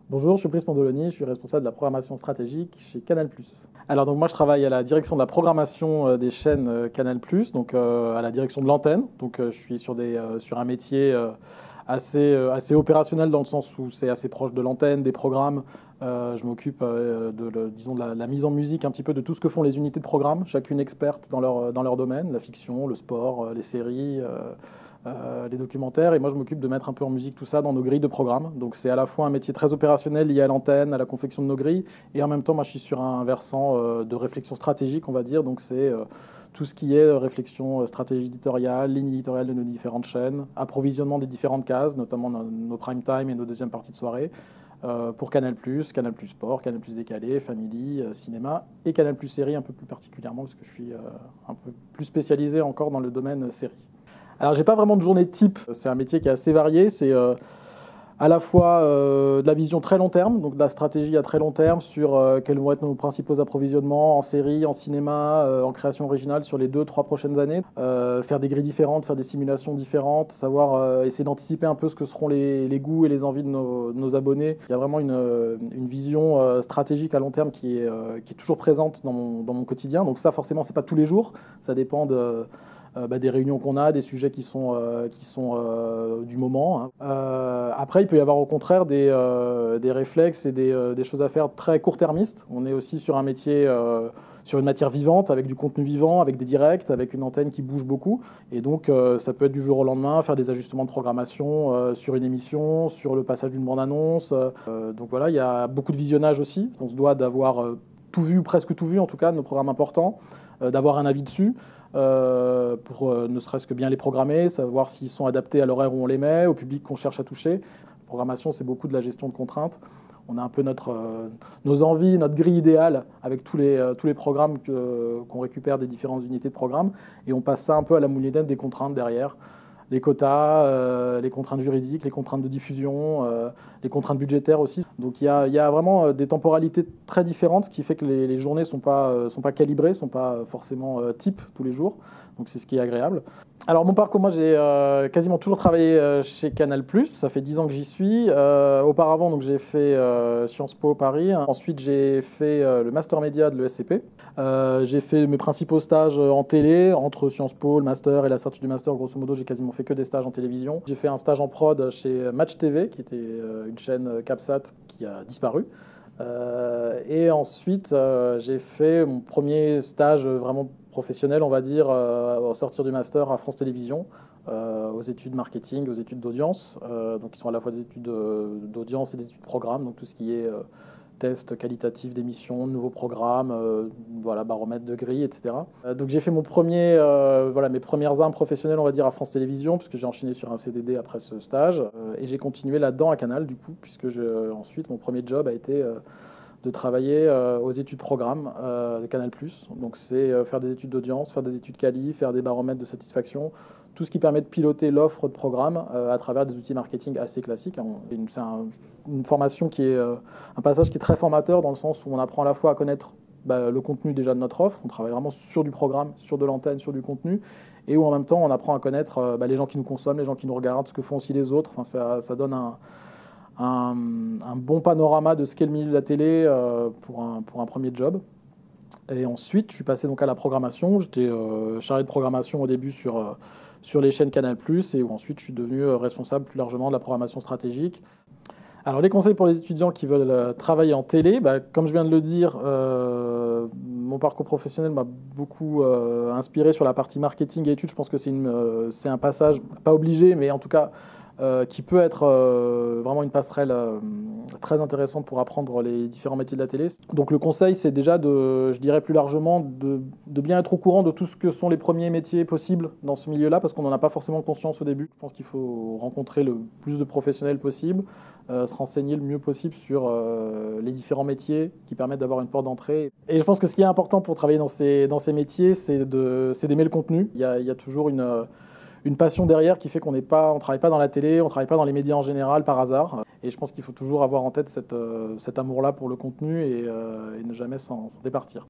Bonjour, je suis Brice Pandoloni, je suis responsable de la programmation stratégique chez Canal+. Alors donc moi je travaille à la direction de la programmation des chaînes Canal+, donc à la direction de l'antenne. Donc je suis sur un métier assez opérationnel dans le sens où c'est assez proche de l'antenne, des programmes. Je m'occupe disons de la mise en musique un petit peu de tout ce que font les unités de programme, chacune experte dans leur domaine, la fiction, le sport, les séries. Les documentaires, et moi je m'occupe de mettre un peu en musique tout ça dans nos grilles de programme. Donc c'est à la fois un métier très opérationnel lié à l'antenne, à la confection de nos grilles, et en même temps moi je suis sur un versant de réflexion stratégique, on va dire. Donc c'est tout ce qui est réflexion stratégie éditoriale, ligne éditoriale de nos différentes chaînes, approvisionnement des différentes cases, notamment nos prime time et nos deuxièmes parties de soirée, pour Canal+, Canal+ Sport, Canal+ Décalé, Family, Cinéma, et Canal+ Série un peu plus particulièrement, parce que je suis un peu plus spécialisé encore dans le domaine série. Alors, j'ai pas vraiment de journée type. C'est un métier qui est assez varié. C'est à la fois de la vision très long terme, donc de la stratégie à très long terme sur quels vont être nos principaux approvisionnements en série, en cinéma, en création originale sur les 2-3 prochaines années. Faire des grilles différentes, faire des simulations différentes, savoir essayer d'anticiper un peu ce que seront les goûts et les envies de nos abonnés. Il y a vraiment une vision stratégique à long terme qui est toujours présente dans mon quotidien. Donc ça, forcément, c'est pas tous les jours. Ça dépend des réunions qu'on a, des sujets qui sont du moment, hein. Après, il peut y avoir au contraire des réflexes et des choses à faire très court-termistes. On est aussi sur un métier, sur une matière vivante, avec du contenu vivant, avec des directs, avec une antenne qui bouge beaucoup. Et donc, ça peut être du jour au lendemain, faire des ajustements de programmation sur une émission, sur le passage d'une bande-annonce. Donc voilà, il y a beaucoup de visionnage aussi. On se doit d'avoir tout vu, presque tout vu en tout cas, de nos programmes importants, d'avoir un avis dessus. Pour ne serait-ce que bien les programmer, savoir s'ils sont adaptés à l'horaire où on les met, au public qu'on cherche à toucher. La programmation, c'est beaucoup de la gestion de contraintes. On a un peu nos envies, notre grille idéale avec tous les programmes qu'on récupère des différentes unités de programme, et on passe ça un peu à la moulinette des contraintes derrière. Les quotas, les contraintes juridiques, les contraintes de diffusion, les contraintes budgétaires aussi. Donc il y a vraiment des temporalités très différentes, ce qui fait que les journées ne sont pas calibrées, ne sont pas forcément types tous les jours. Donc c'est ce qui est agréable. Alors mon parcours, moi j'ai quasiment toujours travaillé chez Canal+, ça fait 10 ans que j'y suis. Auparavant, donc, j'ai fait Sciences Po Paris. Ensuite j'ai fait le Master Média de l'ESCP. J'ai fait mes principaux stages en télé, entre Sciences Po, le Master et la sortie du Master. Grosso modo, j'ai quasiment fait que des stages en télévision. J'ai fait un stage en prod chez Match TV, qui était une chaîne CapSat qui a disparu. Et ensuite, j'ai fait mon premier stage vraiment professionnel, on va dire, au sortir du master à France Télévisions, aux études marketing, aux études d'audience, donc qui sont à la fois des études d'audience et des études de programme, donc tout ce qui est test qualitatif d'émissions, nouveaux programmes, voilà, baromètre de grille, etc. Donc j'ai fait mes premières armes professionnelles, on va dire, à France Télévisions, puisque j'ai enchaîné sur un CDD après ce stage, et j'ai continué là-dedans à Canal, du coup, puisque ensuite mon premier job a été de travailler aux études programme de Canal+. Donc c'est faire des études d'audience, faire des études quali, faire des baromètres de satisfaction, tout ce qui permet de piloter l'offre de programme à travers des outils marketing assez classiques. C'est une formation qui est un passage qui est très formateur, dans le sens où on apprend à la fois à connaître le contenu déjà de notre offre, on travaille vraiment sur du programme, sur de l'antenne, sur du contenu, et où en même temps on apprend à connaître les gens qui nous consomment, les gens qui nous regardent, ce que font aussi les autres. Enfin, ça donne un bon panorama de ce qu'est le milieu de la télé pour un premier job. Et ensuite, je suis passé donc à la programmation. J'étais chargé de programmation au début sur les chaînes Canal+, et où ensuite je suis devenu responsable plus largement de la programmation stratégique. Alors les conseils pour les étudiants qui veulent travailler en télé, comme je viens de le dire, mon parcours professionnel m'a beaucoup inspiré sur la partie marketing et études. Je pense que c'est un passage, pas obligé, mais en tout cas qui peut être vraiment une passerelle très intéressante pour apprendre les différents métiers de la télé. Donc le conseil, c'est déjà je dirais plus largement, de bien être au courant de tout ce que sont les premiers métiers possibles dans ce milieu-là, parce qu'on n'en a pas forcément conscience au début. Je pense qu'il faut rencontrer le plus de professionnels possible, se renseigner le mieux possible sur les différents métiers qui permettent d'avoir une porte d'entrée. Et je pense que ce qui est important pour travailler dans ces métiers, c'est d'aimer le contenu. Il y a toujours une passion derrière qui fait qu'on travaille pas dans la télé, on travaille pas dans les médias en général par hasard. Et je pense qu'il faut toujours avoir en tête cet amour-là pour le contenu et ne jamais s'en départir.